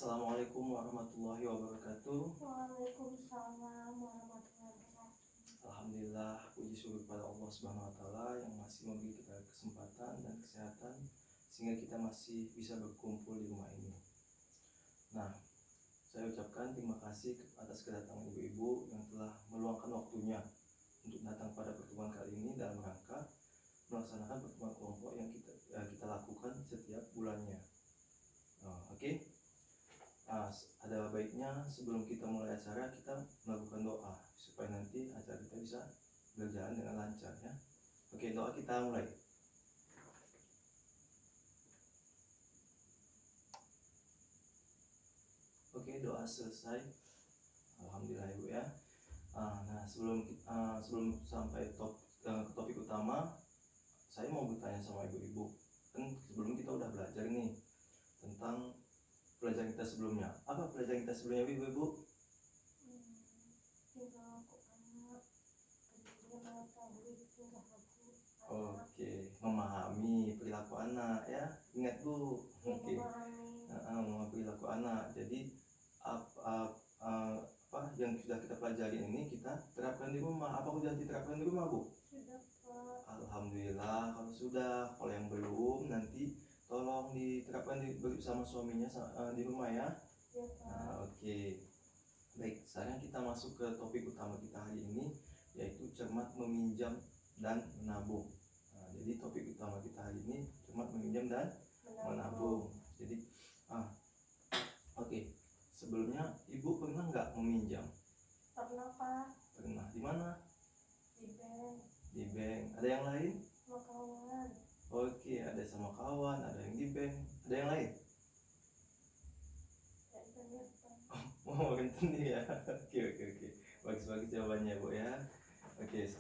Assalamualaikum warahmatullahi wabarakatuh. Waalaikumsalam warahmatullahi wabarakatuh. Alhamdulillah, puji syukur kepada Allah Subhanahu wa taala yang masih memberi kita kesempatan dan kesehatan sehingga kita masih bisa berkumpul di rumah ini. Nah, saya ucapkan terima kasih atas kedatangan ibu-ibu yang telah meluangkan waktunya untuk datang pada pertemuan kali ini dalam rangka melaksanakan pertemuan kelompok yang kita lakukan setiap bulannya. Oke. Ada baiknya sebelum kita mulai acara kita melakukan doa supaya nanti acara kita bisa berjalan dengan lancar ya. Oke, doa kita mulai. Oke, doa selesai. Alhamdulillah ibu ya. Nah sebelum sampai ke topik utama, saya mau bertanya sama ibu-ibu. Kan sebelum kita udah belajar nih tentang pelajaran kita sebelumnya. Apa pelajaran kita sebelumnya ibu-ibu? Oke, memahami perilaku anak ya. Ingat bu. Oke. Memahami perilaku anak. Jadi apa yang sudah kita pelajari ini kita terapkan di rumah. Apa sudah diterapkan di rumah bu? Sudah Pak. Alhamdulillah. Kalau sudah, kalau yang belum nanti tolong diterapkan bersama suaminya di rumah ya. Ya Pak. Oke. Baik, sekarang kita masuk ke topik utama kita hari ini, yaitu cermat meminjam dan menabung. Jadi topik utama kita hari ini cermat meminjam dan menabung. Jadi oke. Sebelumnya ibu pernah nggak meminjam? Pernah Pak. Pernah. Di mana? Di bank. Di bank. Ada yang lain? Sama kawan. Oke, ada sama kawan, ada yang di bank. Ada yang lain? Rentenir Pak. Oh, rentenir ya. Oke. Bagus jawabannya bu ya. Oke,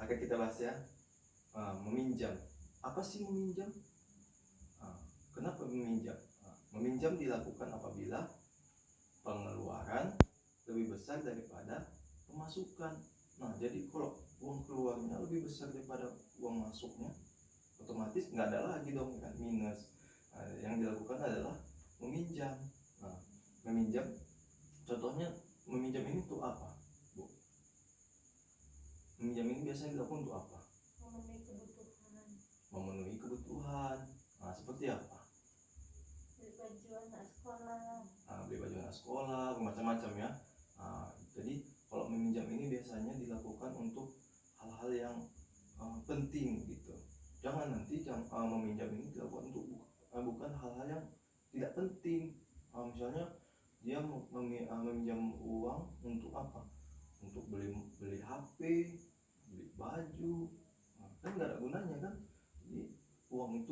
akan kita bahas ya. Meminjam. Apa sih meminjam? Kenapa meminjam? Meminjam dilakukan apabila pengeluaran lebih besar daripada pemasukan. Nah, jadi kalau uang keluarnya lebih besar daripada uang masuknya, otomatis nggak ada lagi dong kan, minus. Yang dilakukan adalah meminjam. Meminjam, contohnya meminjam ini untuk apa, Bu? Meminjam ini biasanya dilakukan untuk apa? Memenuhi kebutuhan. Seperti apa? Beli baju anak sekolah. Beli baju anak sekolah, macam-macam ya. Jadi kalau meminjam ini biasanya dilakukan untuk hal-hal yang penting gitu. Jangan nanti meminjam ini dilakukan untuk bukan hal-hal yang tidak penting. Misalnya dia meminjam uang untuk apa? Untuk beli HP, beli baju, kan nggak ada gunanya kan. Jadi uang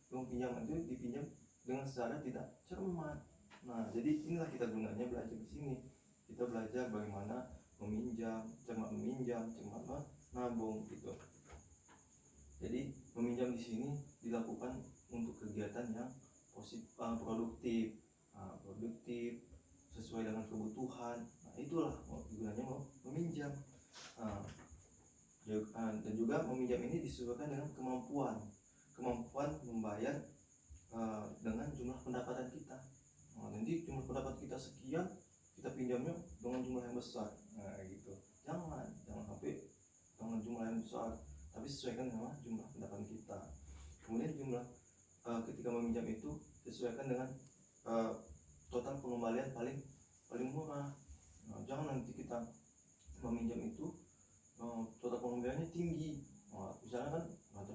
pinjaman itu dipinjam dengan secara tidak cermat. Jadi inilah kita gunanya belajar di sini. Kita belajar bagaimana meminjam, cermat menabung gitu. Jadi meminjam di sini dilakukan untuk kegiatan yang produktif sesuai dengan kebutuhan. Itulah gunanya meminjam. Dan juga meminjam ini disesuaikan dengan kemampuan membayar dengan jumlah pendapatan kita. Nanti jumlah pendapatan kita sekian, kita pinjamnya dengan jumlah yang besar. Gitu. Jangan sampai dengan jumlah yang besar, tapi sesuaikan dengan jumlah pendapatan kita. Kemudian ketika meminjam itu sesuaikan dengan total pengembalian paling murah. Jangan nanti kita meminjam itu total pengembaliannya tinggi. Misalnya kan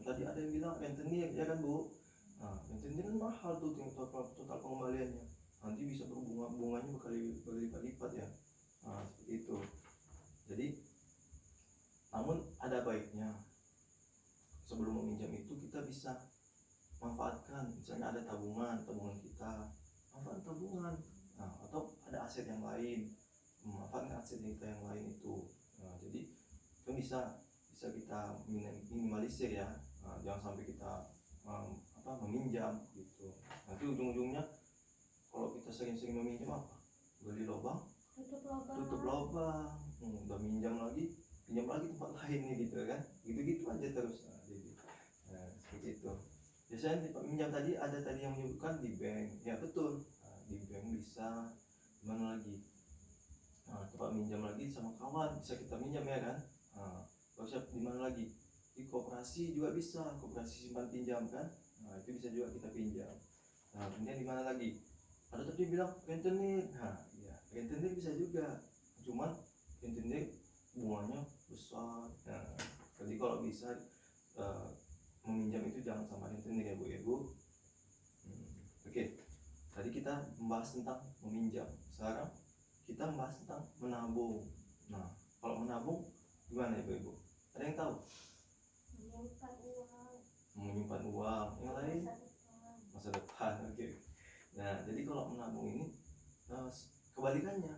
tadi ada yang bilang rentenir ya kan bu. Rentenir kan mahal tuh total pengembaliannya. Nanti bisa bunganya berlipat-lipat ya. Seperti itu. Jadi namun ada baiknya sebelum meminjam itu kita bisa manfaatkan, misalnya ada tabungan kita, manfaat tabungan. Atau ada aset yang lain, memanfaatkan aset kita yang lain itu. Jadi itu bisa kita minimalisir ya. Jangan sampai kita meminjam gitu. Nanti ujung-ujungnya kalau kita sering-sering meminjam apa? Beli lubang, tutup lubang. Udah minjam lagi, pinjam lagi tempat lain nih gitu kan. Gitu-gitu aja terus. Jadi seperti itu. Biasanya minjam tadi ada yang menyebutkan di bank. Ya betul. Di bank bisa. Gimana lagi? Tempat minjam lagi sama kawan bisa kita minjam ya kan. Workshop di mana lagi? Di koperasi juga bisa, koperasi simpan pinjam kan. Itu bisa juga kita pinjam. Kemudian di mana lagi? Ada tadi bilang rentenir. Ya, rentenir bisa juga. Cuman rentenir bunganya besar. Jadi kalau bisa meminjam itu jangan sama rentenir ya Bu ya Bu. Oke. Tadi kita membahas tentang meminjam. Sekarang kita membahas tentang menabung. Nah, kalau menabung gimana ya Bu Ibu? Ada yang tahu? Menyimpan uang. Menyimpan uang. Yang lain? Masa depan. Masa depan. Oke. Nah, jadi kalau menabung ini kebalikannya.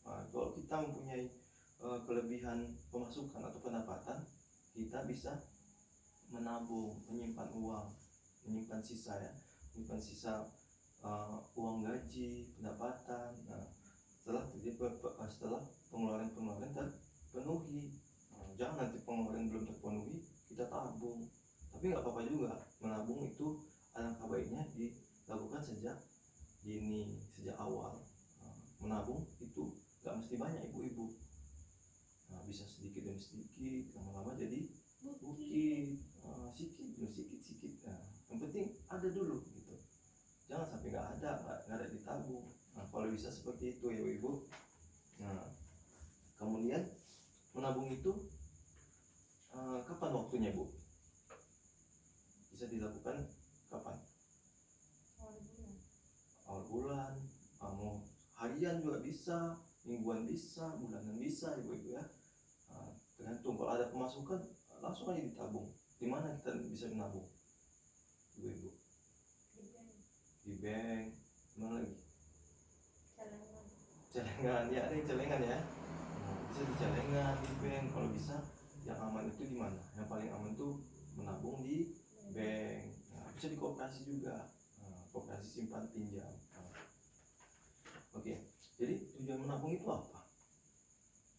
Kalau kita mempunyai kelebihan pemasukan atau pendapatan, kita bisa menabung, menyimpan uang, menyimpan sisa ya, menyimpan sisa uang gaji, pendapatan. Nah, setelah pengeluaran terpenuhi, jangan nanti pengeluaran belum terpenuhi kita tabung. Tapi nggak apa-apa juga, menabung itu alangkah baiknya dilakukan sejak dini, sejak awal. Menabung itu nggak mesti banyak ibu-ibu, bisa sedikit demi sedikit, lama-lama jadi bukit, sedikit. Yang penting ada dulu gitu, jangan sampai nggak ada ditabung. Kalau bisa seperti itu ya ibu. Kemudian menabung itu kapan waktunya Bu? Bisa dilakukan kapan? Awal bulan, mau harian juga bisa, mingguan bisa, bulanan bisa ibu-ibu ya. Tergantung, kalau ada pemasukan langsung aja ditabung. Di mana kita bisa menabung ibu-ibu? Di bank. Mana lagi? Celengan ya, ada yang celengan ya. Bisa di celengan, di bank. Kalau bisa yang aman itu di mana? Yang paling aman tuh menabung di bank. Bisa di koperasi juga, koperasi simpan pinjam. Oke, jadi tujuan menabung itu apa?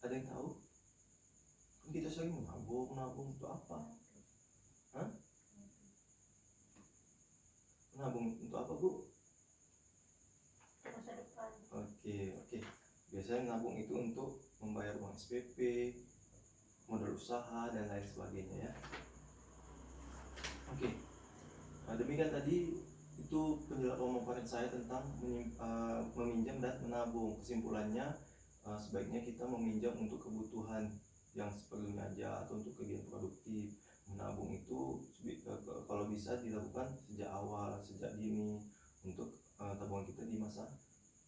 Ada yang tahu? Kita sering menabung itu apa? Menabung untuk apa Bu? Masa depan. Oke. Biasanya menabung itu untuk membayar uang SPP, modal usaha dan lain sebagainya ya. Oke. Demikian tadi itu pemaparan saya tentang meminjam dan menabung. Kesimpulannya, sebaiknya kita meminjam untuk kebutuhan yang seperlunya aja atau untuk kegiatan produktif. Menabung itu kalau bisa dilakukan sejak awal, sejak dini, untuk tabungan kita di masa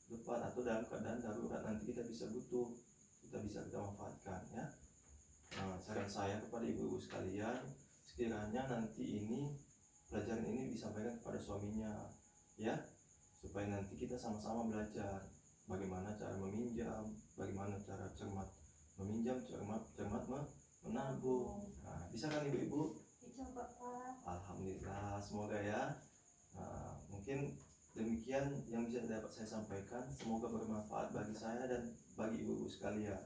depan atau dalam keadaan darurat nanti kita bisa butuh, kita manfaatkan ya. Saran saya kepada ibu-ibu sekalian, sekiranya nanti pelajaran ini disampaikan kepada suaminya ya, supaya nanti kita sama-sama belajar bagaimana cara meminjam, bagaimana cara cermat meminjam, cermat menabung. Bisa kan ibu-ibu? Bisa Bapak. Alhamdulillah, semoga ya. Mungkin demikian yang bisa dapat saya sampaikan. Semoga bermanfaat bagi saya dan bagi ibu-ibu sekalian.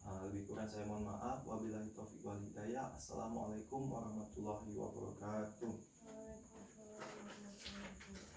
Lebih kurang saya mohon maaf. Wabillahi taufiq wal hidayah. Assalamualaikum warahmatullahi wabarakatuh. Waalaikumsalam warahmatullahi wabarakatuh.